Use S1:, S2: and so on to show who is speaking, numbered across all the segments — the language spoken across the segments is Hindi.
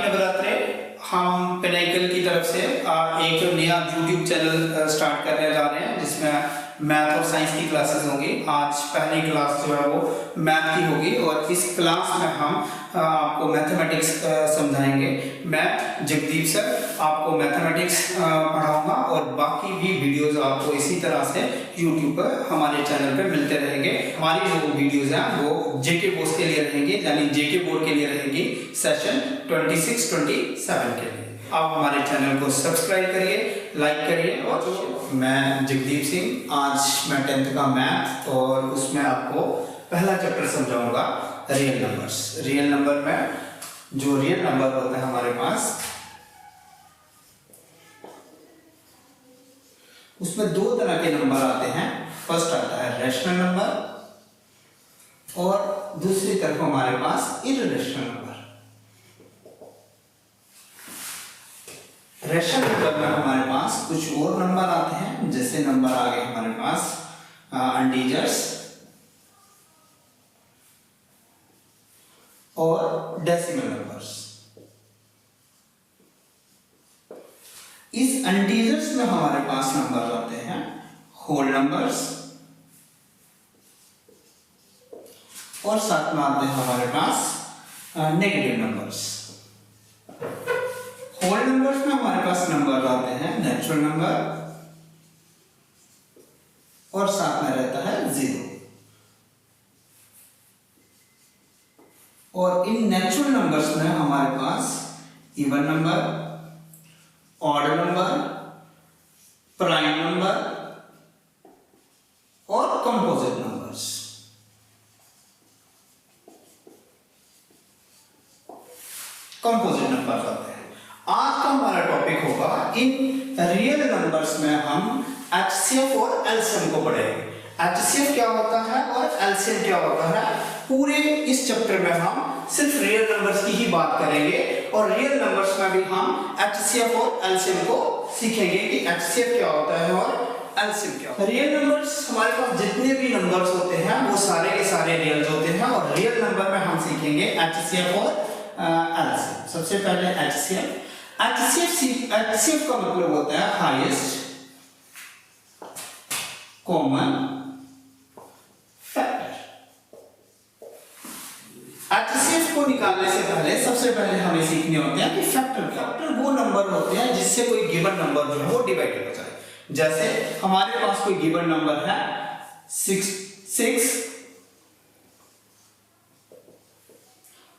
S1: नवरात्रे हम पिनाकल की तरफ से एक नया YouTube चैनल स्टार्ट करने जा रहे हैं जिसमें मैथ और साइंस की क्लासेस होंगी। आज पहली क्लास जो है वो मैथ की होगी और इस क्लास में हम आपको मैथमेटिक्स समझाएंगे। मैं जगदीप सर आपको मैथमेटिक्स पढ़ाऊंगा और बाकी भी वीडियोस आपको इसी तरह से YouTube पर हमारे चैनल पर मिलते रहेंगे। हमारी जो वीडियोस हैं वो जेके बोर्ड के लिए रहेंगी, यानी जेके बोर्ड के लिए रहेंगी सेशन 26-27 के लिए। आप हमारे चैनल को सब्सक्राइब करिए, लाइक करिए। और मैं जगदीप सिंह, आज मैं 10th का मैथ और उसमें आपको पहला चैप्टर समझाऊंगा रियल नंबर्स। रियल नंबर में जो रियल नंबर होता है हमारे पास, उसमें दो तरह के नंबर आते हैं। फर्स्ट आता है रैशनल नंबर और दूसरी तरफ हमारे पास इररेशनल नंबर। रैशनल नंबर में हमारे पास कुछ और नंबर आते हैं, जैसे नंबर आ गए हमारे पास इंटीजर्स और डेसिमल नंबर्स। इस इंटीजर्स में हमारे पास नंबर आते हैं होल नंबर्स और साथ में आते हैं हमारे पास नेगेटिव नंबर्स। होल नंबर्स में हमारे पास नंबर आते हैं नेचुरल नंबर और साथ में रहता है 0। और इन नेचुरल नंबर्स में हमारे पास even number, odd number, prime number और कंपोजिट नंबर्स। कंपोजिट नंबर आते हैं। आज का हमारा टॉपिक होगा इन रियल नंबर्स में हम एचसीएफ और एलसीएम को पढ़ेंगे। एचसीएफ क्या होता है और एलसीएम क्या होता है, पूरे इस चैप्टर में हम सिर्फ रियल नंबर्स की ही बात करेंगे और रियल नंबर्स में भी हम एचसीएफ और एलसीएम को सीखेंगे कि एचसीएफ क्या होता है और एलसीएम क्या होता है। रियल नंबर्स, हमारे पास जितने भी नंबर्स होते हैं वो सारे के सारे रियल होते हैं और रियल नंबर में हम सीखेंगे एचसीएफ और एलसीएम। सबसे पहले एचसीएफ। एचसीएफ का मतलब होता है हाईएस्ट कॉमन फैक्टर। एचसीएफ को निकालने से पहले सबसे पहले हमें सीखने होते हैं कि फैक्टर क्या। फैक्टर वो नंबर होते हैं जिससे कोई गिवन नंबर जो है वो डिवाइड हो जाए। जैसे हमारे पास कोई गिवन नंबर है 6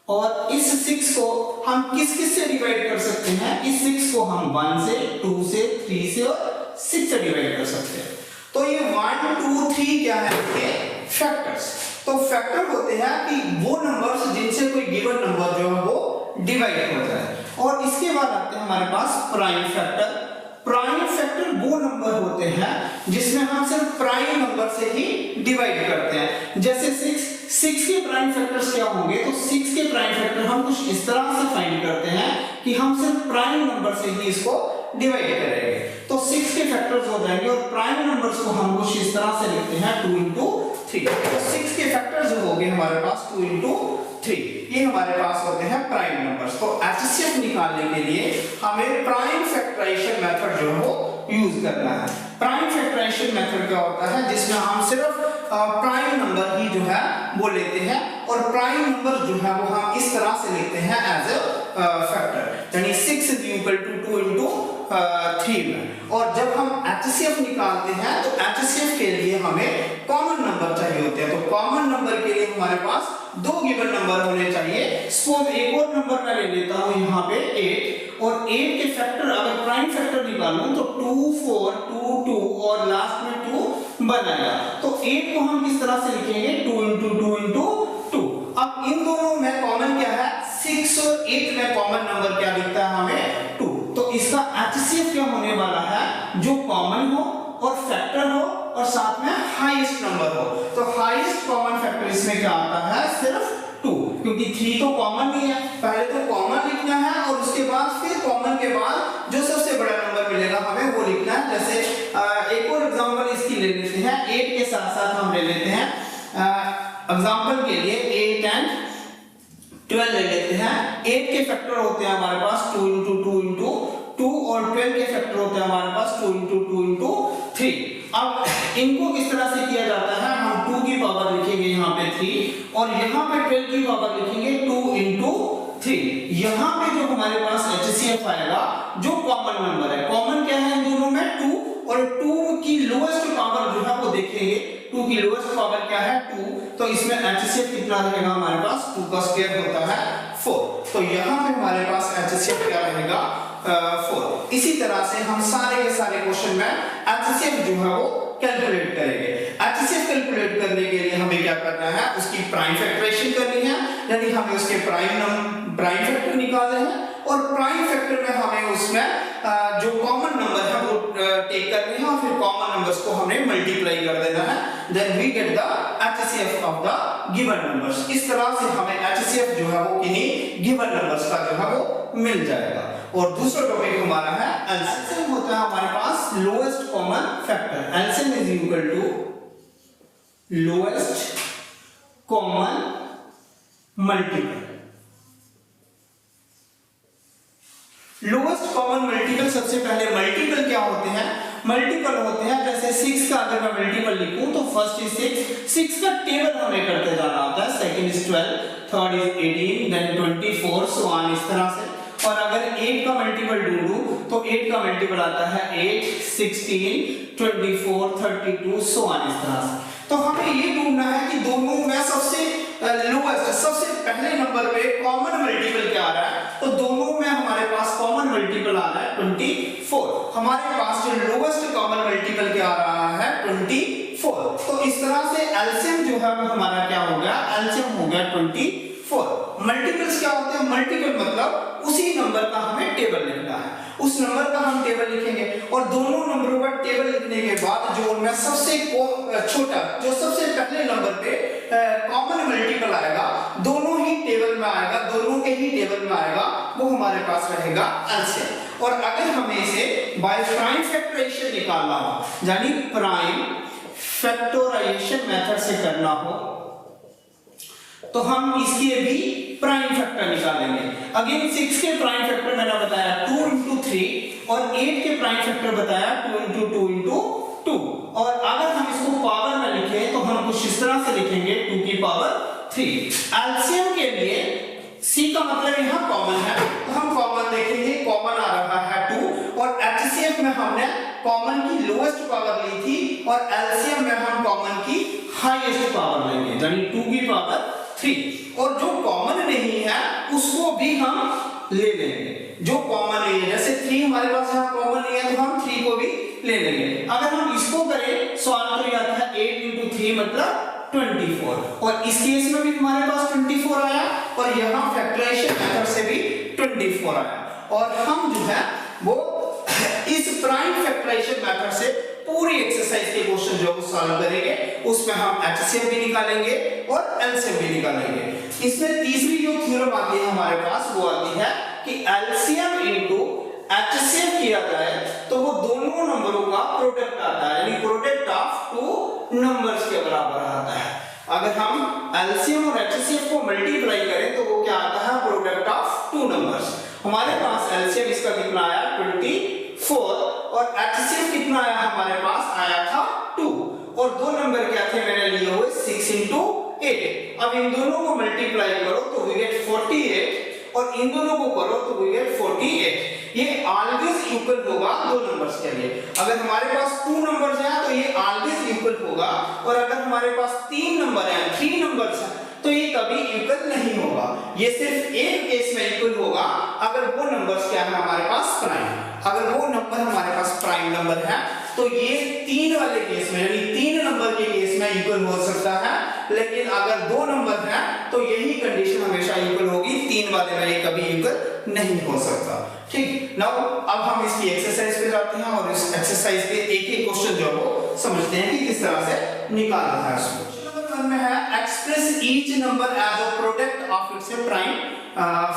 S1: और इस 6 को हम किस किस से डिवाइड कर सकते हैं? इस 6 को हम 1 से, 2 से, 3 से और 6 से डिवाइड कर सकते हैं। तो ये 1 2 3 क्या है? इसके फैक्टर्स। तो फैक्टर होते हैं कि वो नंबर्स जिनसे कोई गिवन नंबर जो है वो डिवाइड हो जाए। और इसके बाद आते हैं हमारे पास प्राइम फैक्टर। प्राइम फैक्टर वो नंबर होते हैं जिसमें हम सिर्फ प्राइम नंबर से ही डिवाइड करते हैं। जैसे 6 के प्राइम फैक्टर्स क्या होंगे? तो 6 के प्राइम फैक्टर हम कुछ इस तरह से फाइंड करते हैं कि हम सिर्फ प्राइम नंबर से ही इसको डिवाइड करेंगे। तो 6 के फैक्टर्स हो जाएंगे और प्राइम नंबर्स को हम कुछ इस तरह से लिखते हैं 2 into 3। तो 6 के फैक्टर्स जो हो गए हमारे पास 2 into 3, ये हमारे पास होते हैं प्राइम नंबर्स। तो एचसीएफ निकालने के लिए हमें प्राइम फैक्टराइजेशन मेथड जो है वो यूज करना है। प्राइम फैक्टराइजेशन मेथड क्या होता है? जिसमें हम सिर्फ प्राइम नंबर ही जो है वो लेते हैं और प्राइम नंबर जो है वो हम इस तरह से लिखते हैं एज अ फैक्टर, यानी 6 is equal to 2 into 3 में। और जब हम एचसीएफ निकालते हैं तो एचसीएफ के लिए हमें कॉमन नंबर चाहिए होते हैं। तो कॉमन नंबर के लिए हमारे पास दो गिवन नंबर होने चाहिए। सपोज एक और नंबर मैं ले लेता हूं यहाँ पे 8, और 8 के फैक्टर अगर प्राइम फैक्टर निकालूं तो 2 4 2 2 और लास्ट में 2 बनाएगा। तो 8 को हम किस तरह से लिखेंगे? 2 into 2 into 2। अब इन दोनों में कॉमन क्या है? 6 और 8 में कॉमन नंबर क्या दिखता है हमें? 2। तो इसका एचसीएफ क्या होने वाला है? जो कॉमन हो और फैक्टर हो और साथ में हाईएस्ट नंबर हो। तो हाईएस्ट कॉमन फैक्टर इसमें क्या आता है? सिर्फ 2, क्योंकि 3 तो कॉमन नहीं है। पहले तो कॉमन लिखना है और उसके बाद फिर कॉमन के बाद जो सबसे बड़ा नंबर मिलेगा हमें वो लिखना है। जैसे एक और एग्जांपल इसकी ले लेते हैं। 8 के साथ साथ हम ले लेते हैं एग्जांपल के लिए 8 and 12 ले लेते हैं। 8 के फैक्टर होते हैं हमारे पास 2 इंटू 2 इंटू 2 और 12 के फैक्टर होते हैं हमारे पास 2 इंटू 2 इंटू 3। अब इनको किस तरह से किया जाता है, हम 2 की पावर लिखेंगे यहाँ पे 3 और यहाँ पे 12 की पावर लिखेंगे 2 इंटू 3। यहाँ पे जो हमारे पास HCF आएगा, जो कॉमन नंबर है, कॉमन क्या है इन दोनों में 2 और 2 की लोएस्ट पावर जो है वो देखेंगे, 2 की लोएस्ट पावर क्या है 2, तो इसमें HCF कितना रहेगा हमारे पास 2 का स्क्वायर होता है 4, तो यहाँ पे हमारे पास HCF क्या रहेगा 4। इसी तरह से हम सारे के सारे क्वेश्चन में HCF जो है वो कैलकुलेट करेंगे। HCF कैलकुलेट करने के लिए हमें क्या करना है, उसकी प्राइम फैक्टराइजेशन करनी है, यानी हमें उसके प्राइम फैक्टर निकालने हैं और प्राइम फैक्टर में हमें उसमें जो कॉमन नंबर है वो टेक करने हैं और फिर कॉमन नंबर्स को हमें मल्टीप्लाई कर देना है, then we get the HCF of the given numbers. इस तरह से हमें HCF जो है वो किन्हीं गिवन नंबर्स का जो है वो मिल जाएगा। और दूसरा टॉपिक हमारा है एलसीएम होता है हमारे पास lowest common factor. LCM is equal to lowest common multiple. Lowest common multiple, सबसे पहले मल्टीपल क्या होते हैं, मल्टीपल होते हैं जैसे 6 का अगर मैं मल्टीपल लिखूं तो फर्स्ट इज 6 का टेबल हमें करते जाना होता है, second is 12, third is 18, then 24 so on, इस तरह से। और अगर 8 का मल्टीपल ढूंढूं तो 8 का मल्टीपल आता है 8, 16, 24, 32 सो ऑन, इस तरह से। तो हमें ये ढूंढना है कि दोनों में सबसे लोएस्ट, सबसे पहले नंबर पे कॉमन मल्टीपल क्या आ रहा है, तो दोनों में हमारे पास कॉमन मल्टीपल आ रहा है 24। हमारे पास जो लोएस्ट कॉमन मल्टीपल क्या आ रहा है 24। तो इस तरह से एलसीएम जो है वो हमारा क्या हो गया, एलसीएम हो गया 24। मल्टीपल्स क्या होते हैं, मल्टीपल मतलब उसी नंबर का हमें टेबल लिखना है, उस नंबर का हम टेबल लिखेंगे और दोनों नंबरों का टेबल लिखने के बाद जो उनमें सबसे छोटा, जो सबसे पहले नंबर पे कॉमन मल्टीपल आएगा, दोनों ही टेबल में आएगा, दोनों के ही टेबल में आएगा, वो हमारे पास रहेगा एलसीएम। और अगर हमें इसे बाय प्राइम फैक्टराइजेशन निकालना हो, यानी प्राइम फैक्टराइजेशन मेथड से करना हो, तो हम इसके भी प्राइम फैक्टर निकालेंगे। अगेन 6 के प्राइम फैक्टर मैंने बताया 2 इंटू 3 और 8 के प्राइम फैक्टर बताया 2 इंटू 2 इंटू 2। और अगर हम इसको पावर में लिखें तो हम कुछ इस तरह से लिखेंगे 2 की पावर 3। एलसीएम के लिए C का मतलब यहाँ कॉमन है, तो हम कॉमन देखेंगे, कॉमन आ रहा है 2 और HCF में हमने कॉमन की लोएस्ट पावर ली थी और एलसीएम में हम कॉमन की हाईएस्ट पावर लेंगे, यानी 2 की पावर 3। और जो कॉमन नहीं है उसको भी हम ले लेंगे, जो कॉमन नहीं है, जैसे 3 हमारे पास यहाँ कॉमन नहीं है तो हम 3 को भी ले लेंगे। अगर हम इसको करें सॉल्व तो आता है 8 इंटू 3 मतलब 24 और इस केस में भी हमारे पास 24 आया और यहाँ फैक्टराइजेशन मेथड से भी 24 आया। और हम जो है वो इस प्राइम फैक्टराइजेशन मेथड से पूरी एक्सरसाइज के क्वेश्चन जो सॉल्व करेंगे उसमें हम HCF भी निकालेंगे और LCM भी निकालेंगे। इसमें तीसरी जो थ्योरम आती है हमारे पास वो आती है कि LCM इनटू HCF किया जाए तो वो दोनों नंबरों का प्रोडक्ट आता है, यानी प्रोडक्ट ऑफ 2 नंबर्स के बराबर आता है। अगर हम LCM और HCF को मल्टीप्लाई करें तो वो क्या आता है, प्रोडक्ट ऑफ 2 नंबर्स। हमारे पास LCM इसका कितना आया 24 और HCF कितना आया, हमारे पास आया था 2 और दो नंबर क्या थे मैंने लिए हुए 6 इंटू 8। अब इन दोनों को मल्टीप्लाई करो तो वी गेट 48 और इन दोनों को करो तो वी गेट 48। ये ऑलवेज इक्वल होगा दो नंबर्स के लिए। अगर हमारे पास 2 नंबर्स हैं तो ये ऑलवेज इक्वल होगा और अगर हमारे पास 3 नंबर हैं, 3 नंबर्स हैं तो ये कभी इक्वल नहीं होगा। ये सिर्फ एक केस में इक्वल होगा अगर वो नंबर्स क्या है हमारे पास प्राइम। अगर वो नंबर हमारे पास प्राइम नंबर है तो ये 3 वाले केस में यानी 3 नंबर के केस में इक्वल हो सकता है, लेकिन अगर 2 नंबर है तो यही कंडीशन हमेशा इक्वल होगी, 3 वाले में ये कभी इक्वल नहीं हो सकता। ठीक, नाउ अब हम इसकी एक्सरसाइज पे जाते हैं और इस एक्सरसाइज के एक एक क्वेश्चन जो है समझते हैं कि किस तरह से निकालना है इसको। नंबर 1 में है express each number as a product of its prime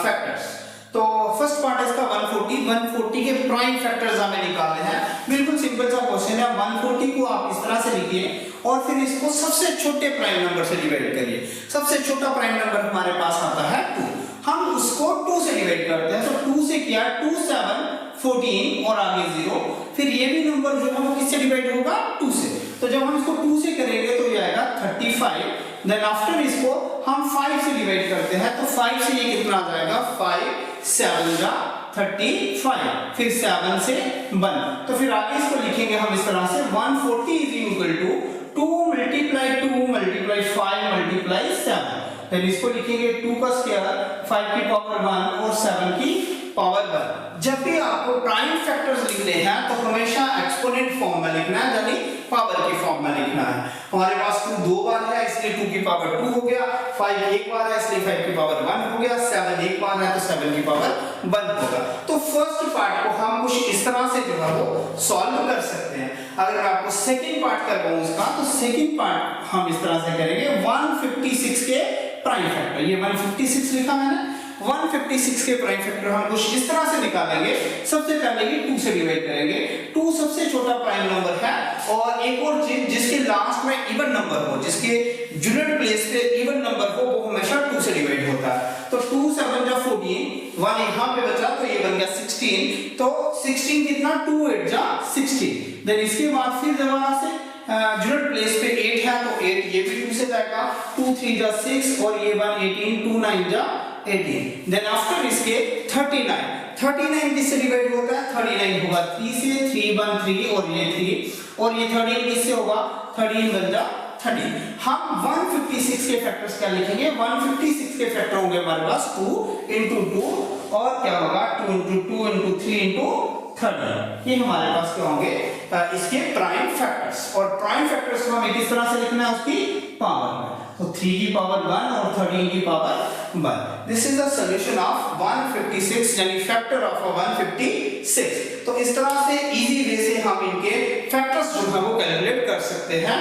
S1: factors. तो फर्स्ट पार्ट है इसका 140 के प्राइम फैक्टर्स हमें निकालने हैं। बिल्कुल सिंपल सा क्वेश्चन है। 140 को आप इस तरह से लिखिए और फिर इसको सबसे छोटे प्राइम नंबर से डिवाइड करिए। सबसे छोटा प्राइम नंबर हमारे पास आता है 2, हम उसको 2 से डिवाइड करते हैं। तो 2 से किया 2 7 14 और आगे 0, फिर ये भी नंबर जो है वो किससे डिवाइड होगा 2 से। तो जब हम इसको 2 से करेंगे तो ये आएगा 35। देन आफ्टर इसको हम 5 से डिवाइड करते हैं तो 5 से ये कितना आ जाएगा 5 7 जा 35, फिर 7 से 1। तो फिर आगे इसको लिखेंगे हम इस तरह से 140 is equal to 2 multiply 2 multiply 5 multiply 7। Then इसको लिखेंगे 2 का स्क्वायर 5 की पावर 1 और 7 की पावर 1। जब भी आपको प्राइम फैक्टर्स लिखने हैं तो हमेशा एक्सपोनेंट फॉर्म में लिखना है, यानी पावर की फॉर्म में लिखना है। हमारे पास 2 दो बार है इसलिए 2 की पावर 2 हो गया, 5 एक बार है इसलिए 5 की पावर 1 हो गया, 7 एक बार है तो 7 की पावर 1 होगा। तो फर्स्ट पार्ट को हम कुछ इस तरह से जो है वो सॉल्व कर सकते हैं। अगर मैं आपको सेकंड पार्ट करवाऊं उसका, तो सेकंड पार्ट हम इस तरह से करेंगे 156 के प्राइम फैक्टर। ये 156 लिखा मैंने, 156 के प्राइम फैक्टर हम कुछ इस तरह से निकालेंगे। सबसे पहले ये 2 से डिवाइड करेंगे। 2 सबसे छोटा प्राइम नंबर है और एक और चीज, जिसके लास्ट में इवन नंबर हो, जिसके यूनिट प्लेस पे इवन नंबर हो, वो हमेशा 2 से डिवाइड होता है। तो 2 7 जा 14, 1 यहाँ पे बचा तो ये बन गया 16। तो 16 कितना 2 8 जा 16। देन इसके बाद फिर दोबारा से यूनिट प्लेस पे 8 है तो 8 ये भी 2 से जाएगा, 2 3 जा 6 और ये 1 18, 2 9 जा 18। देन आफ्टर इसके 39 किससे डिवाइड होता है 39 होगा 3 से, 3 1 3 और ये 3 और ये 13 किससे होगा 13 बन जा 30। हम 156 के फैक्टर्स क्या लिखेंगे, 156 के फैक्टर होंगे हमारे पास 2 into 2 और क्या होगा 2 into 2 into 3 into 30। ये हमारे पास क्या होंगे इसके प्राइम फैक्टर्स। और प्राइम फैक्टर्स को हमें किस तरह से लिखना है उसकी पावर में, तो 3 की पावर 1 और 13 की power 1। This is the solution of 156 यानी फैक्टर ऑफ 156। तो इस तरह से इजी वे से हम इनके फैक्टर्स जो है वो कैलकुलेट कर सकते हैं।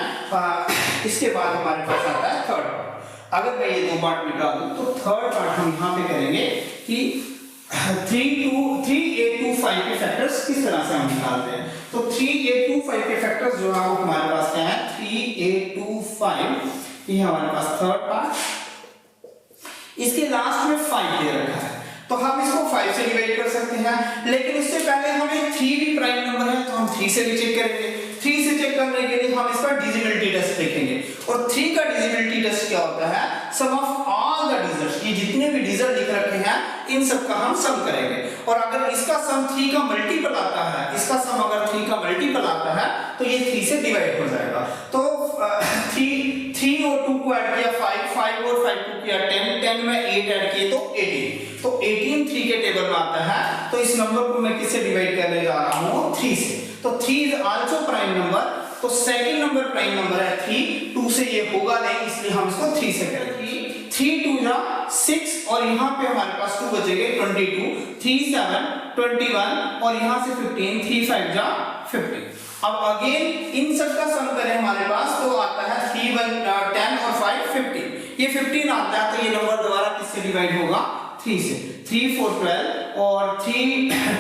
S1: इसके बाद हमारे पास आता है थर्ड पार्ट। अगर मैं ये 2 पार्ट मिटा दूं तो थर्ड पार्ट हम यहाँ पे करेंगे कि 3825 के फैक्टर्स किस तरह से हम निकालते हैं। तो 3825 के फैक्टर्स जो है वो हमारे पास क्या है 3825, ये हमारे पास थर्ड पार्ट। इसके लास्ट में 5 दे रखा है तो हम इसको 5 से डिवाइड कर सकते हैं, लेकिन उससे पहले हमें 3 भी प्राइम नंबर है तो हम 3 से भी चेक करेंगे। 3 से चेक करने के लिए हम इसका डिविजिबिलिटी टेस्ट देखेंगे और 3 का डिविजिबिलिटी टेस्ट क्या होता है, सम ऑफ ऑल द डिजिट्स। ये जितने भी डिजिट लिख रखे हैं इन सब का हम सम करेंगे और अगर इसका सम 3 का मल्टीपल आता है, इसका सम अगर 3 का मल्टीपल आता है तो ये 3 से डिवाइड हो जाएगा। तो 3 और 2 को ऐड किया 5 और 5 को किया 10 में 8 ऐड किए तो 18। तो 18 3 के टेबल में आता है तो इस नंबर को मैं किससे डिवाइड करने जा रहा हूं 3 से। तो 3 इज आल्सो प्राइम नंबर, तो सेकंड नंबर प्राइम नंबर है 3, 2 से ये होगा नहीं इसलिए हम इसको 3 से करेंगे। 3 2 जा 6 और यहाँ पे हमारे पास 2 बचेंगे 22, 3 7 21 और यहाँ से 15, 3 5 जा 50। अब अगेन इन सब का सम करें हमारे पास तो आता है 3 1 10 और 5 15। ये 15 आता है तो ये नंबर दोबारा किससे डिवाइड होगा 3 से। 3 4 12 और 3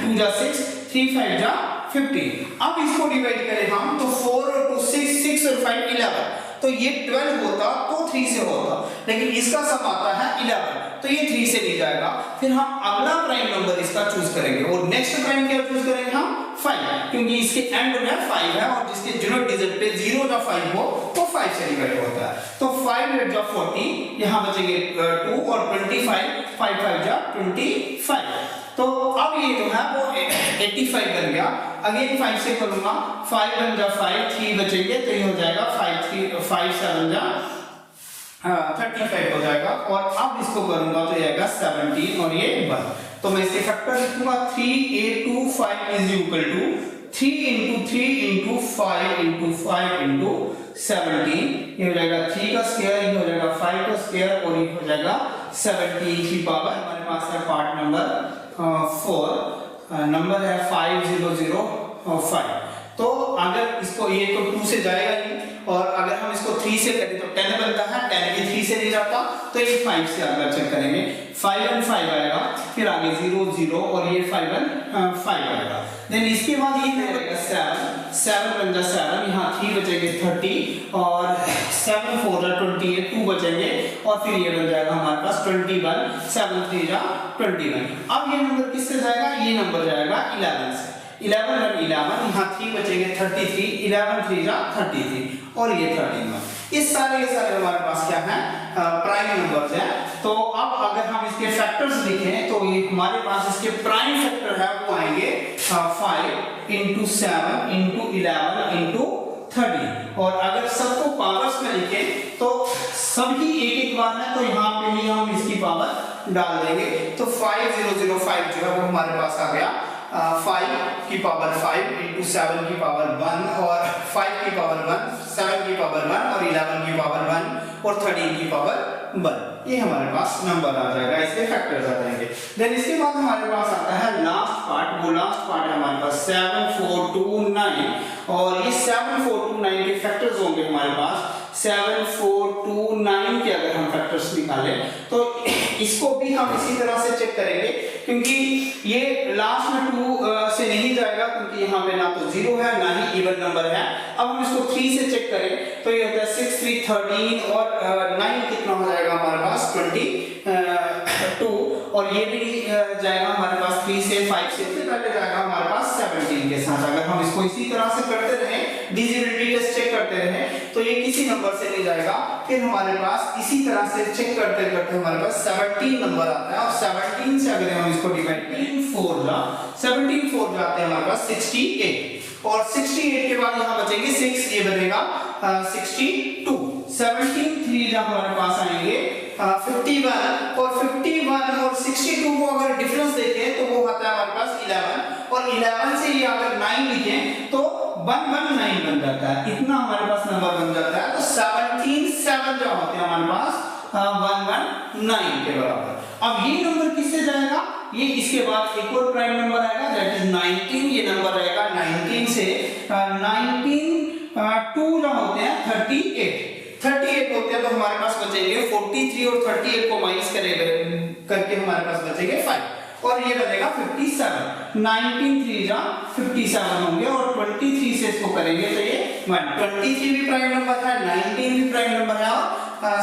S1: 2 जा 6, 3 5 जा 15। अब इसको डिवाइड करें हम तो 4 और 2 6 और 5 11। तो ये 12 होता तो 3 से होता, लेकिन इसका सम आता है 11 तो ये 3 से नहीं जाएगा। फिर हम अगला प्राइम नंबर इसका चूज करेंगे और नेक्स्ट प्राइम क्या चूज करेंगे हम 5, क्योंकि इसके एंड में 5 है और जिसके यूनिट डिजिट पे 0 या 5 हो तो 5 से डिवाइड होता है। तो 5 8 जा 40, यहाँ बचेंगे 2 और 25, 5 5 जा 25। तो अब ये जो है वो 85 बन गया। अगेन 5 से करूंगा 5 1 जा 5, 3 बचेंगे तो ये हो जाएगा 5 7 जा 35 हो जाएगा और अब इसको करूंगा तो ये आएगा 17 और ये 1। तो मैं इसके फैक्टर लिखूंगा 3825 is equal to 3 into 3 into 5 into 5 into 17। ये हो जाएगा 3 का स्क्वायर, ये हो जाएगा 5 का स्क्वायर और ये हो जाएगा 17 की पावर। हमारे पास है पार्ट नंबर 4, नंबर है 5005। तो अगर इसको ये तो 2 से जाएगा नहीं, और अगर हम इसको 3 से करें तो 10 बनता है, 10 भी 3 से नहीं जाता, तो ये 5 से अगर चेक करेंगे 5 1 5 आएगा, फिर आगे 0 0 और ये 5 1 5 आएगा। देन इसके बाद ये रहेगा 7 बन जा 7, यहाँ 3 बचेंगे 30 और 7 4 जा 28, 2 बचेंगे और फिर ये बन जाएगा हमारे पास 21, 7 3 जा 21। अब ये नंबर किससे जाएगा, ये नंबर जाएगा 11 से, 11 1 11, यहाँ 3 बचेंगे 33, 11 3 जा 33 और ये 31। इस सारे के सारे हमारे पास क्या है, प्राइम नंबर्स हैं। तो अब अगर हम इसके फैक्टर्स लिखें तो ये हमारे पास इसके प्राइम फैक्टर है वो आएंगे 5 into 7 into 11 into 30। और अगर सबको पावर्स में लिखें तो सभी एक बार है, तो यहाँ पे ही हम इसकी पावर डाल देंगे, तो 5005 जो है वो हमारे पास आ गया 5 की पावर 5 into 7 की पावर 1 और 5 की पावर 1, 7 की पावर 1 और 11 की पावर 1 और 13 की पावर 1। ये हमारे पास नंबर आ जाएगा, इसके फैक्टर्स आ जाएंगे। देन इसके बाद हमारे पास आता है लास्ट पार्ट, वो लास्ट पार्ट है हमारे पास 7 4 2 9 और ये 7 4 2 9 के फैक्टर्स होंगे हमारे पास 7 4 2 9 के अगर हम फैक्टर्स निकालें तो इसको भी हम इसी तरह से चेक करेंगे, क्योंकि ये लास्ट में 2 से नहीं जाएगा, क्योंकि यहाँ पे ना तो 0 है ना ही इवन नंबर है। अब हम इसको 3 से चेक करें तो ये होता है 6 3 13 और 9 कितना हो जाएगा हमारे पास 22 और ये भी जाएगा हमारे पास 3 से 5 से, फिर पहले जाएगा हमारे पास 17 के साथ। अगर हम इसको इसी तरह से करते रहे, डिविजिबिलिटी टेस्ट चेक करते रहे तो ये किसी नंबर से नहीं जाएगा। फिर हमारे पास इसी तरह से चेक करते करते हमारे पास 17 नंबर आता है और 17 से अगर हम इसको डिवाइड करें 17 4 जाते हैं हमारे पास 68 और 68 के बाद यहाँ बचेंगे 6, ये बनेगा 62। 17 3 जब हमारे पास आएंगे 51 और 51 और 62 को अगर डिफरेंस देखें तो वो आता है हमारे पास 11 और 11 से ये अगर 9 लिखें तो 119 बन जाता है, इतना हमारे पास नंबर बन जाता है। तो 17 7 जो होते हैं हमारे पास 119 के बराबर। अब ये नंबर किससे जाएगा, ये इसके बाद एक और प्राइम नंबर आएगा दैट इज 19, ये नंबर रहेगा 19 से 2 जो होते हैं 38 होते हैं, तो हमारे पास बचेंगे 43 और 38 को माइनस करके हमारे पास बचेंगे 5 और ये बनेगा 57। 19 3 जा 57 होंगे और 23 से इसको करेंगे तो ये 23 भी प्राइम नंबर है, 19 भी प्राइम नंबर है और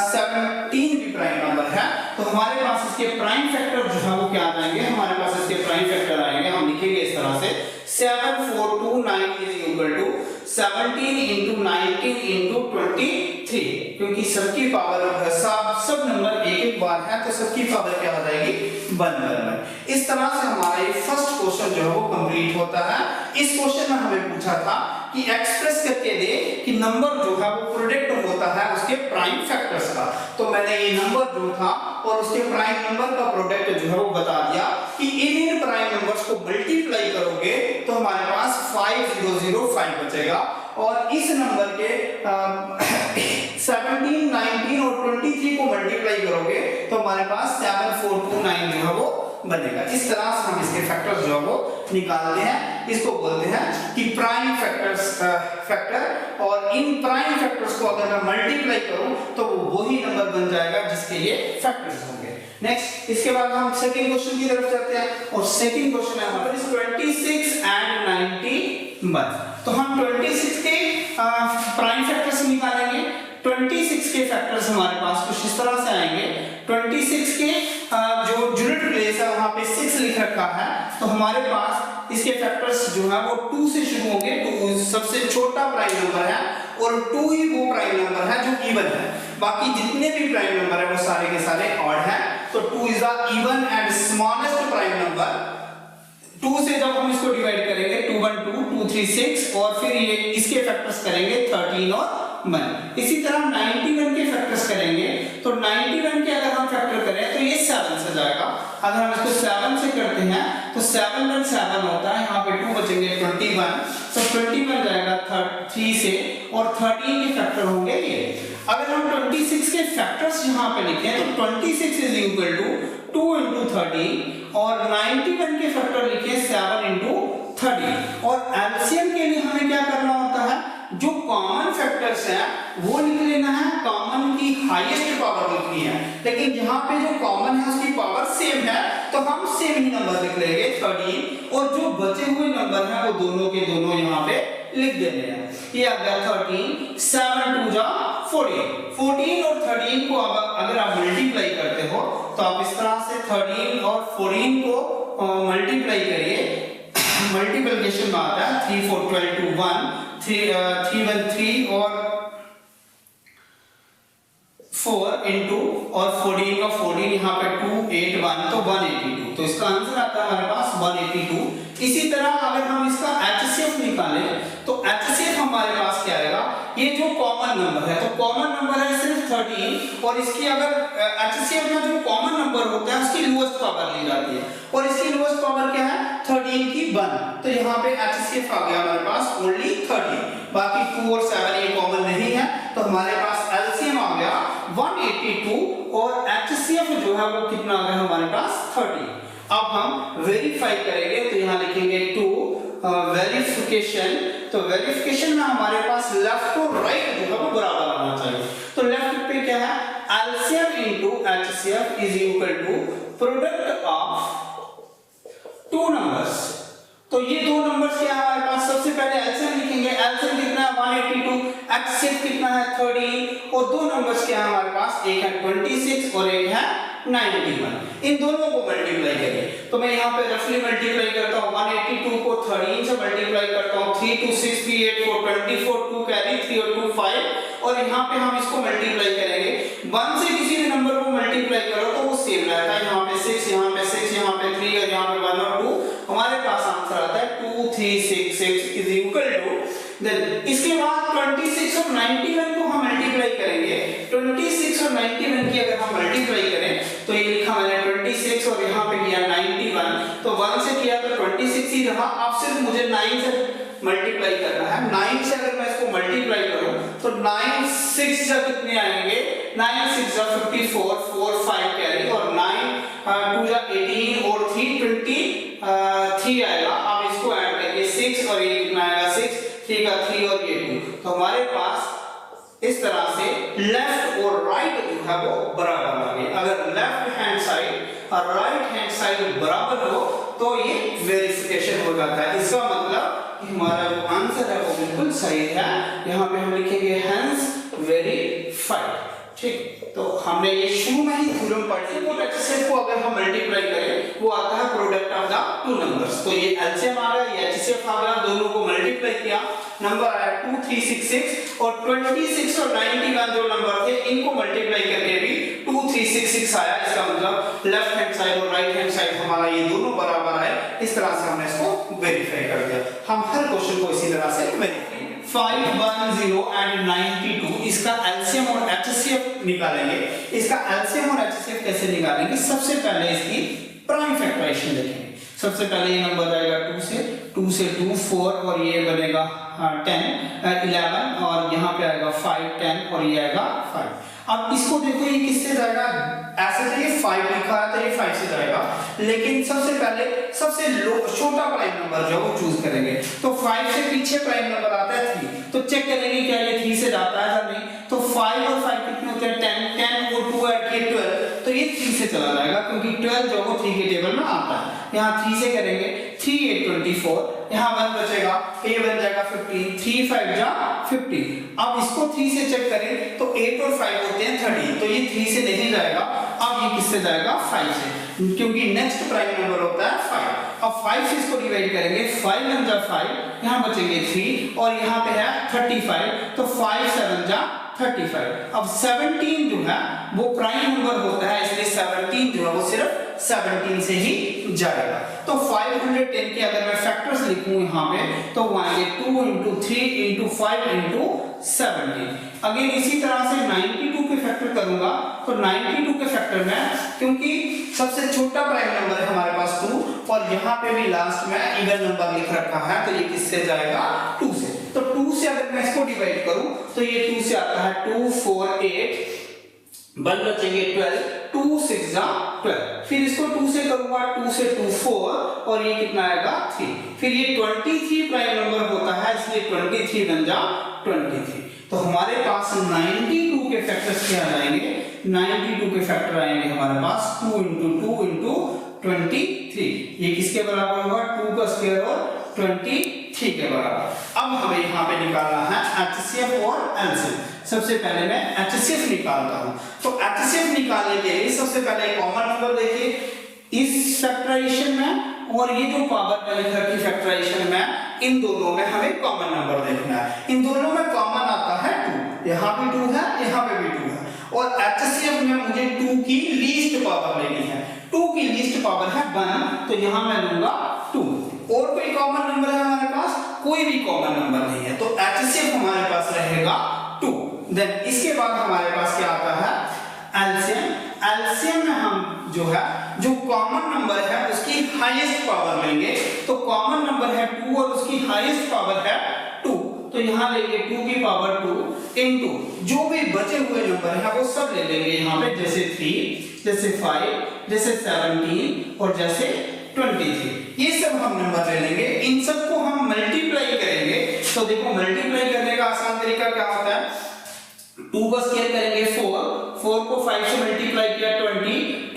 S1: 17 भी प्राइम नंबर है। तो हमारे पास इसके प्राइम फैक्टर जो है वो क्या आ जाएंगे, हमारे पास इसके प्राइम फैक्टर आएंगे, हम लिखेंगे इस तरह से 7 4 2 9 is equal to 17 into 19 into 23, क्योंकि सबकी पावर सब नंबर एक बार है तो सबकी पावर क्या हो जाएगी 1/1। इस तरह से हमारा ये फर्स्ट क्वेश्चन जो है वो कंप्लीट होता है। इस क्वेश्चन में हमें पूछा था कि एक्सप्रेस करके दे कि नंबर जो है वो प्रोडक्ट होता है उसके प्राइम फैक्टर्स का, तो मैंने ये नंबर जो था और उसके प्राइम नंबर का प्रोडक्ट जो है वो बता दिया कि इन प्राइम नंबर्स को मल्टीप्लाई करोगे तो हमारे पास 5005 बचेगा और इस नंबर के 17 19 और 23 को मल्टीप्लाई करोगे तो हमारे पास 7429 जो है वो बनेगा। इस तरह से हम इसके फैक्टर्स जो है वो निकालते हैं, इसको बोलते हैं कि प्राइम फैक्टर और इन प्राइम फैक्टर्स को अगर मैं मल्टीप्लाई करूं तो वो वही नंबर बन जाएगा जिसके ये फैक्टर्स होंगे। नेक्स्ट इसके बाद हम सेकंड क्वेश्चन की तरफ चलते हैं और सेकंड क्वेश्चन है हमारे 26 एंड 91। तो हम 26 के प्राइम फैक्टर्स निकालेंगे। 26 के फैक्टर्स हमारे पास कुछ इस तरह से आएंगे। 26 के जो यूनिट प्लेस है वहां पे 6 लिख रखा है, तो हमारे पास इसके फैक्टर्स जो है वो 2 से शुरू होंगे। 2 सबसे छोटा प्राइम नंबर है और 2 ही वो प्राइम नंबर है जो इवन है, बाकी जितने भी प्राइम नंबर है वो सारे के सारे ऑड हैं। तो 2 is the even and smallest prime number. 2 से जब हम इसको डिवाइड करेंगे 2 1 2 2 3 6 और फिर ये इसके फैक्टर्स करेंगे 13 और 1। इसी तरह 91 के फैक्टर्स करेंगे तो 91 के अगर हम फैक्टर करें तो ये 7 से जाएगा। अगर हम इसको 7 से करते हैं तो 7 1 7 होता है, यहाँ पे 2 बचेंगे 21, तो 21 जाएगा 3 से और 13 के फैक्टर होंगे ये। अगर हम 26 के फैक्टर्स यहाँ पे लिखें तो 26 इज इक्वल टू 2 into 13 और 91 के फैक्टर लिखे 7 into 13 और एलसीएम के लिए हमें क्या करना होता है, जो कॉमन फैक्टर्स हैं वो लिख लेना है, कॉमन की हाईएस्ट पावर लिखनी है, लेकिन जहां पे जो कॉमन है उसकी पावर सेम है तो हम सेम ही नंबर लिख लेंगे 13 और जो बचे हुए नंबर हैं वो दोनों के दोनों यहाँ पे लिख देने हैं। ये आ गया 13, 7 2 जा 14, 14 और 13 को अगर आप मल्टीप्लाई करते हो तो आप इस तरह से 13 और 14 को मल्टीप्लाई करिए, मल्टीप्लिकेशन में आता है 3 4 12 2 1 3 1 3 और 4 into और 14 का 14 यहाँ पे 2 8 1 तो 182, तो इसका आंसर आता है हमारे पास 182। इसी तरह अगर हम इसका HCF निकालें तो HCF हमारे पास क्या आएगा, ये जो कॉमन नंबर है तो कॉमन नंबर है सिर्फ 13 और इसकी अगर HCF में जो कॉमन नंबर होता है उसकी लोएस्ट पावर ली जाती है और इसकी लोएस्ट पावर क्या है 13 की 1, तो यहाँ पे HCF आ गया हमारे पास ओनली 13, बाकी 2 और 7 ये कॉमन नहीं है तो हमारे पास LCM आ गया 182 और HCF जो है वो कितना आ गया हमारे पास 30। अब हम वेरीफाई करेंगे तो यहाँ लिखेंगे टू वेरिफिकेशन, तो वेरिफिकेशन में हमारे पास लेफ्ट और राइट जो है वो बराबर आना चाहिए, तो लेफ्ट पे क्या है LCM into HCF is equal to product of two numbers, तो ये दो नंबर्स क्या है हमारे पास, सबसे पहले LCM लिखेंगे, LCM कितना है 182, HCF कितना है 13 और दो नंबर्स क्या है हमारे पास, एक है 26 और एक है 91, इन दोनों को मल्टीप्लाई करिए, तो मैं यहाँ पे रफली मल्टीप्लाई करता हूँ 182 को 13 से मल्टीप्लाई करता हूँ 3 2 6 3 8 4 24 2 कैरी 3 और 2 5 और यहाँ पे हम इसको मल्टीप्लाई करेंगे 1 से किसी भी नंबर को मल्टीप्लाई करो तो वो सेम रहता है, यहाँ पे 6 यहाँ पे 6 यहाँ पे 3 और यहाँ पे 1 और 2, हमारे पास आंसर आता है 2 3 6 6 इज इक्वल टू, देन इसके बाद 26 और 91 को हम मल्टीप्लाई करेंगे, 26 और 91 की अगर हम मल्टीप्लाई करें तो ये लिखा मैंने 26 और यहाँ पे किया 91, तो 1 से किया तो 26 ही रहा, अब सिर्फ मुझे 9 से मल्टीप्लाई करना है, 9 से अगर मैं इसको मल्टीप्लाई करूं तो 9 6 जब कितने आएंगे, 9 6 जा 54 4 5 कैरी और 9 2 जा 18 और 3 23 आएगा, अब इसको ऐड करिए 6 और ये कितना आएगा 6 3 का 3 और ये 2, तो हमारे पास इस तरह से लेफ्ट और राइट जो है वो बराबर आ गए, अगर लेफ्ट हैंड साइड और राइट हैंड साइड बराबर हो तो ये वेरिफिकेशन हो जाता है, इसका मतलब कि हमारा जो आंसर है वो बिल्कुल सही है, यहाँ पे हम लिखेंगे हेंस वेरीफाइड, ठीक। तो हमने ये शुरू में ही थ्योरम पढ़ी है, और HCF को अगर हम मल्टीप्लाई करें वो आता है product of the two numbers, तो ये LCM आ गया, ये HCF आ गया, दोनों को मल्टीप्लाई किया नंबर आया 2366 और 26 और 91 जो नंबर थे इनको मल्टीप्लाई करके भी 2366 आया, इसका मतलब लेफ्ट हैंड साइड और राइट हैंड साइड हमारा ये दोनों बराबर आए, इस तरह से हमने इसको वेरीफाई कर दिया। हम हर क्वेश्चन को इसी तरह से वेरीफाई 510 एंड 92 इसका LCM और HCF निकालेंगे, इसका LCM और HCF कैसे निकालेंगे, सबसे पहले इसकी प्राइम फैक्टराइजेशन देखेंगे, सबसे पहले ये नंबर आएगा 2 से 2 4 और ये बनेगा 10 11 और यहाँ पे आएगा 5 10 और ये आएगा 5। अब इसको देखो ये किससे जाएगा, ऐसे तो ये 5 लिखा है तो ये 5 से जाएगा, लेकिन सबसे पहले सबसे छोटा प्राइम नंबर जो वो चूज करेंगे, तो 5 से पीछे प्राइम नंबर आता है 3, तो चेक करेंगे क्या ये 3 से जाता है या नहीं, तो 5 और 5 कितने होते हैं 10 10 और 2 ऐड किए 12, तो ये 3 से चला जाएगा क्योंकि 12 जो वो 3 के टेबल में आता है, यहाँ 3 से करेंगे 3 8 24, यहाँ 1 बचेगा, ये बन जाएगा 15 3 5 जा 50। अब इसको 3 से चेक करें तो 8 और 5 होते हैं 30, तो ये 3 से नहीं जाएगा, अब ये किससे जाएगा 5 से, क्योंकि नेक्स्ट प्राइम नंबर होता है 5। अब 5 से इसको डिवाइड करेंगे, 5 1 जा 5, यहाँ बचेंगे 3 और यहाँ पे है 35, तो 5 7 जा 35। अब 17 जो है वो प्राइम नंबर होता है, इसलिए 17 जो है वो सिर्फ 17 से ही जाएगा, तो 510 के अगर मैं फैक्टर्स लिखूं यहाँ पे तो वो आएंगे 2 into 3 into 5 into 17। अगेन इसी तरह से 92 के फैक्टर करूंगा तो 92 के फैक्टर में, क्योंकि सबसे छोटा प्राइम नंबर है हमारे पास 2 और यहाँ पे भी लास्ट में इवन नंबर लिख रखा है, तो ये किससे जाएगा 2 से, तो 2 से अगर मैं इसको डिवाइड करूं तो ये 2 से आता है 2 4 8 बल बचेंगे 12 2 6 जा 12, फिर इसको 2 से करूंगा 2 से 2 4 और ये कितना आएगा 3, फिर ये 23 प्राइम नंबर होता है, इसलिए 23 बन जा 23। तो हमारे पास 92 के फैक्टर्स क्या आ जाएंगे, 92 के फैक्टर आएंगे हमारे पास 2 × 2 × 23। ये किसके बराबर होगा, 2 का स्क्वायर और 23 के बराबर। अब हमें यहाँ पे निकालना है HCF और LCM। सबसे पहले मैं HCF निकालता हूँ। तो HCF निकालने के लिए सबसे पहले कॉमन नंबर देखिए, इस फैक्टराइजेशन में और ये जो पावर मेथड की फैक्टराइजेशन में, इन दोनों में हमें कॉमन नंबर देखना है। इन दोनों में कॉमन आता है 2, यहाँ भी 2 है, यहाँ पे भी 2 है। और HCF में मुझे 2 की लीस्ट पावर लेनी है। 2 की लीस्ट पावर है 1, तो यहाँ मैं लूंगा 2। और कोई कॉमन नंबर है हमारे पास, कोई भी कॉमन नंबर नहीं है, तो HCF हमारे पास रहेगा 2। देन इसके बाद हमारे पास क्या आता है, LCM। LCM में हम जो है, जो कॉमन नंबर है उसकी हाईएस्ट पावर लेंगे। तो कॉमन नंबर है 2 और उसकी हाईएस्ट पावर है 2, तो यहाँ लेंगे 2 की पावर 2 इनटू जो भी बचे हुए नंबर है वो सब ले लेंगे यहाँ पे, जैसे 3, जैसे 5, जैसे 17 और जैसे 23। ये सब हम नंबर ले लेंगे, इन सब को हम मल्टीप्लाई करेंगे। तो देखो मल्टीप्लाई करने का आसान तरीका क्या होता है, 2 का स्क्वायर करेंगे 4 को 5 से मल्टीप्लाई किया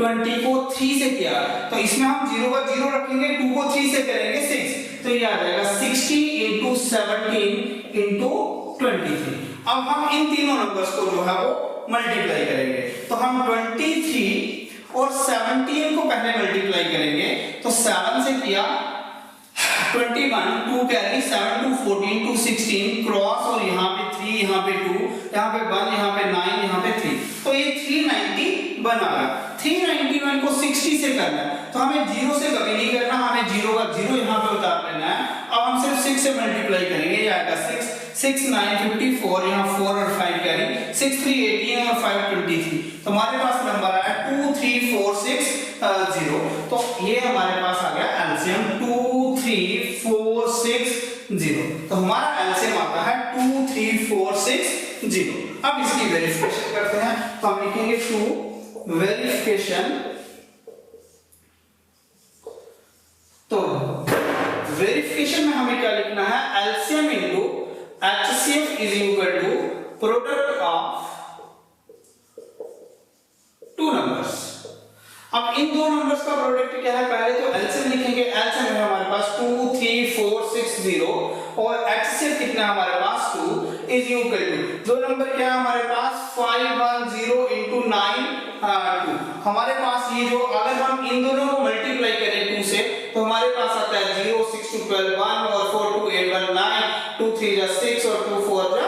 S1: 20 को 3 से किया, तो इसमें हम 0 का 0 रखेंगे, 2 को 3 से करेंगे 6, तो ये आ जाएगा 60 × 17 × 23। अब हम इन तीनों नंबर्स को जो है वो मल्टीप्लाई करेंगे। तो हम 23 और 17 को पहले मल्टीप्लाई करेंगे, तो 7 से किया 21, 2 कैरी 7 2 14 2 16 क्रॉस, और यहाँ पे 3, यहाँ पे 2, यहाँ पे 1, यहाँ पे 9, यहाँ पे 3, तो ये 390 बना। 391 को 60 से करना है, तो हमें 0 से कभी नहीं करना, हमें 0 का 0 यहाँ पे उतार लेना है। अब हम सिर्फ 6 से मल्टीप्लाई करेंगे, ये आएगा 6 6 9 54, यहाँ 4 और 5 कैरी 6 3 18 और 5 23, तो हमारे पास नंबर आया 2 3 4 6 0। तो ये हमारे पास आ गया एलसीएम 2 3 4 6 0। तो हमारा एलसीएम आता है 2 3 4 6 0। अब इसकी वेरिफिकेशन करते हैं, तो हम लिखेंगे 2 वेरिफिकेशन। तो वेरिफिकेशन में हमें क्या लिखना है, LCM into HCF is equal to product of two numbers. अब इन दो नंबर्स का प्रोडक्ट क्या है, पहले तो एलसीएम लिखेंगे, एलसीएम है हमारे पास 2 3 4 6 0 और HCF कितना है हमारे पास 2 इज इक्वल टू, दो नंबर क्या है हमारे पास 5 1 0 into 9 2। हमारे पास ये जो अगर हम इन दोनों को मल्टीप्लाई करें 2 से, तो हमारे पास आता है 0 6 2 12 1 और 4 2 8 1 9 2 3 जा 6 और 2 4 जा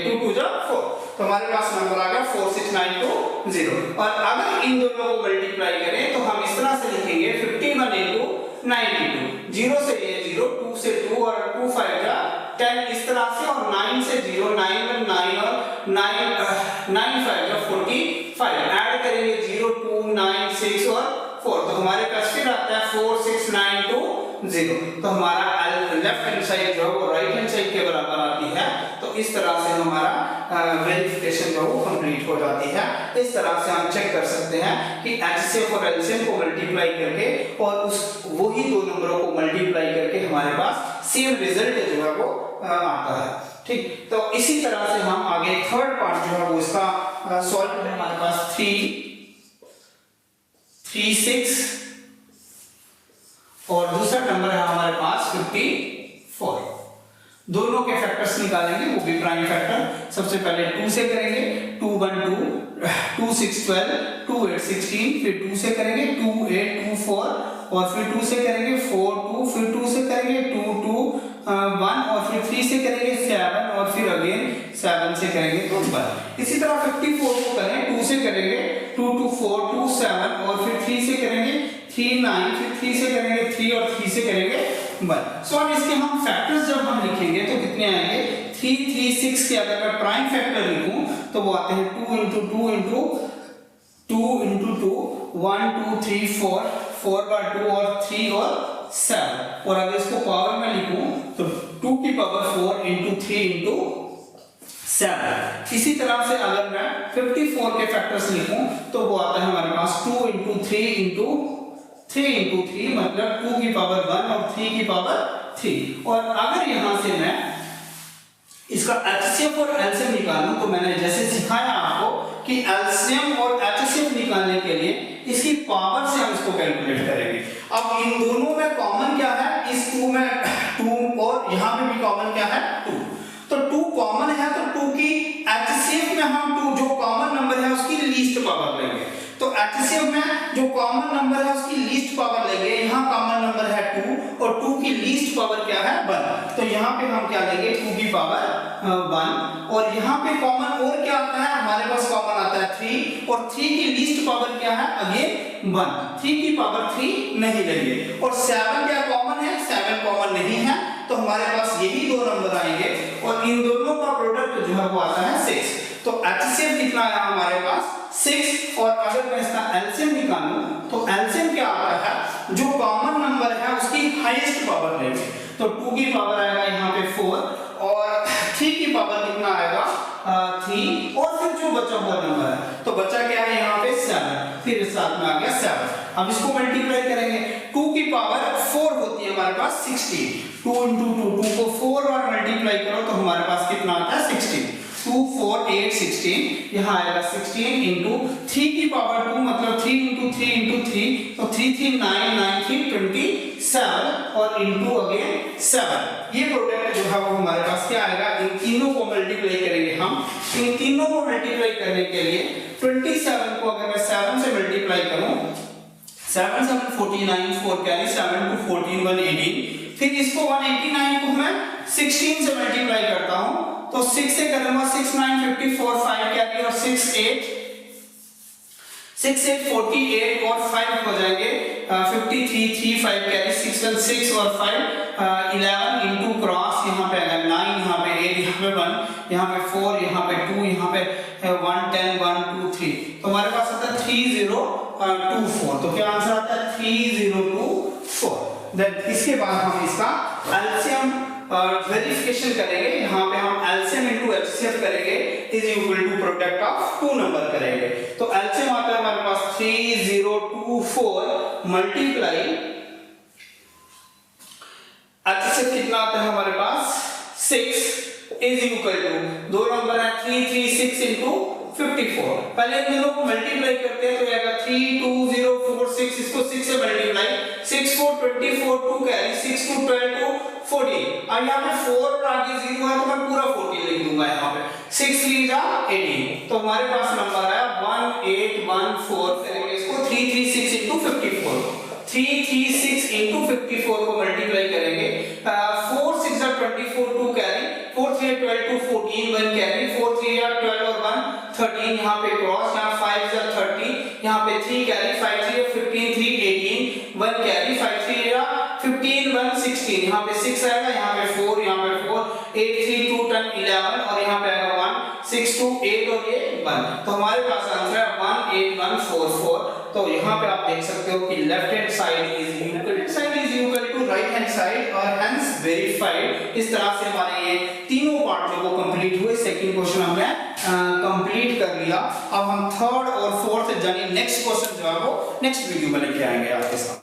S1: 2 2 जा 4, तो हमारे पास नंबर आ गया 4 6 9 2 0। और अगर इन दोनों को मल्टीप्लाई करें तो हम इस तरह से लिखेंगे 51 into 92, 0 से ये 0 2 से 2 और 2 5 जा 10 इस तरह से, और 9 से 0 9 1 9 और 9 5 जा 45, ऐड करेंगे 0 2 9 6 और 4, तो हमारे पास फिर आता है 4 6 9 2 0। तो हमारा लेफ्ट हैंड साइड जो है वो राइट हैंड साइड के बराबर आती है। तो इस तरह से हमारा वेरिफिकेशन जो वो कंप्लीट हो जाती है। इस तरह से हम चेक कर सकते हैं कि HCF और LCM को मल्टीप्लाई करके और उस वही दो नंबरों को मल्टीप्लाई करके हमारे पास सेम रिजल्ट जो है वो आता है। ठीक, तो इसी तरह से हम आगे थर्ड पार्ट जो है वो इसका सॉल्व करें। हमारे पास 3 3 6 और दूसरा नंबर है हमारे पास 54। दोनों के फैक्टर्स निकालेंगे, वो भी प्राइम फैक्टर। सबसे पहले 2 से करेंगे, 2 1 2 2 6 12 2 8 16, फिर 2 से करेंगे 2 8 2 4 और फिर 2 से करेंगे 4 2, फिर 2 से करेंगे 2 2 1 और फिर 3 से करेंगे 7 और फिर अगेन 7 से करेंगे 2 1। इसी तरह 54 को करें, 2 से करेंगे 2 2 4 2 7 और फिर 3 से करेंगे 3 9, फिर 3 से करेंगे 3 और 3 से करेंगे 1। सो अब इसके हम फैक्टर्स जब हम लिखेंगे तो कितने आएंगे, 3 3 6 के अगर मैं प्राइम फैक्टर लिखूं तो वो आते हैं 2 into 2 into 2 into 2 1 2 3 4 4 बार 2 और 3 और 7। और अगर इसको पावर में लिखूं तो 2 की पावर 4 into 3 into 7। इसी तरह से अगर मैं 54 के फैक्टर्स लिखूं तो वो आता है हमारे पास 2 into 3 into 3 into 3 मतलब 2 की पावर 1 और 3 की पावर 3। और अगर यहां से मैं इसका एचसीएफ और एलसीएम निकालूं तो मैंने जैसे सिखाया आपको कि एलसीएम और एचसीएफ निकालने के लिए इसकी पावर से हम इसको कैलकुलेट करेंगे। अब इन दोनों में कॉमन क्या है, इस 2 में 2 और यहां पे भी कॉमन क्या है 2, तो 2 कॉमन है तो 2 की एचसीएफ में हम 2 जो कॉमन नंबर है उसकी लीस्ट पावर लेंगे। तो एचसीएफ में जो कॉमन नंबर है उसकी लीस्ट पावर लेंगे। यहाँ कॉमन नंबर है 2 और 2 की लीस्ट पावर क्या है 1, तो यहाँ पे हम क्या लेंगे 2 की पावर 1। और यहाँ पे कॉमन और क्या आता है, हमारे पास कॉमन आता है 3 और 3 की लीस्ट पावर क्या है अगेन 1, 3 की पावर 3 नहीं लेंगे। और 7 क्या कॉमन है, 7 कॉमन नहीं है, तो हमारे पास यही दो नंबर आएंगे और इन दोनों का प्रोडक्ट जो है वो आता है 6। तो एचसीएफ कितना आया हमारे पास 6। और अगर मैं इसका एलसीएम निकालूं तो एलसीएम क्या आता है, जो कॉमन नंबर है उसकी हाईएस्ट पावर लेंगे। तो 2 की पावर आएगा यहाँ पे 4 और 3 की पावर कितना आएगा 3 और फिर जो बचा हुआ नंबर है तो बचा क्या है यहाँ पे 7, फिर इस साथ में आ गया 7। अब इसको मल्टीप्लाई करेंगे, 2 की पावर 4 होती है हमारे पास 16, 2 into 2, 2 को 4 बार मल्टीप्लाई करो तो हमारे पास कितना आता है 16, 2 4 8 16, यहाँ आएगा 16 into 3 की पावर 2 मतलब 3 into 3 into 3, तो 3 3 9 9 3 27 और into अगेन 7। ये प्रोडक्ट जो है वो हमारे पास क्या आएगा, इन तीनों को मल्टीप्लाई करेंगे हम। इन तीनों को मल्टीप्लाई करने के लिए 27 को अगर मैं 7 से मल्टीप्लाई करूं, 7 7 49, 4 कैरी 7 2 14 118, फिर इसको 189 को मैं 16 से मल्टीप्लाई करता हूं तो 6 से करूंगा 6 9 54 5 कैरी और 6 8 48 और 5 हो जाएंगे 53 3 5 कैरी 6 1 6 और 5 11 इनटू क्रॉस, यहाँ पे आएगा 9, यहाँ पे 8, यहाँ पे 1, यहाँ पे 4, यहाँ पे 2, यहाँ पे 1 10 1 2 3, तो हमारे पास आता है 3024। तो क्या आंसर आता है 3024। देन इसके बाद हम इसका एलसीएम वेरिफिकेशन करेंगे। यहाँ पे हम एलसीएम इनटू एचसीएफ करेंगे is equal to product of 2 number करेंगे। तो एलसीएम आता है हमारे पास 3024 मल्टीप्लाई एचसीएफ कितना आता है हमारे पास 6 इज इक्वल टू दो नंबर है 336 इनटू 54। पहले इन दोनों को मल्टीप्लाई करते हैं तो आएगा 32046, इसको 6 से मल्टीप्लाई 6 4 24 2 कैरी 6 2 12 2 14। अब यहाँ पे 4 और आगे 0 है तो मैं पूरा 14 लिख दूंगा यहाँ पे 6 3 जा 18, तो हमारे पास नंबर है 1814। करेंगे इसको 336 into 54, 336 into 54 को मल्टीप्लाई करेंगे 4 6 जा 24 2 कैरी 4 3 12 2 14 1 कैरी 4 3 या 12 और 1 13, यहाँ पे क्रॉस, यहाँ 5 जा 30, यहाँ पे 3 कैरी 5 3 15 3 18 1 कैरी 5 3 या 15 1 16, यहाँ पे 6 आएगा, यहाँ पे 4, यहाँ पे 4 8 3 2 10 11 और यहाँ पे आएगा 1 6 2 8 और ये 1, तो हमारे पास आंसर है 18144। तो यहाँ पे आप देख सकते हो कि left hand side is equal to right hand side और हेंस वेरीफाइड। इस तरह से हमारे ये तीनों पार्ट जो वो कंप्लीट हुए। सेकंड क्वेश्चन हमने कंप्लीट कर लिया। अब हम थर्ड और फोर्थ यानी नेक्स्ट क्वेश्चन जो है वो नेक्स्ट वीडियो में लेके आएंगे आपके साथ।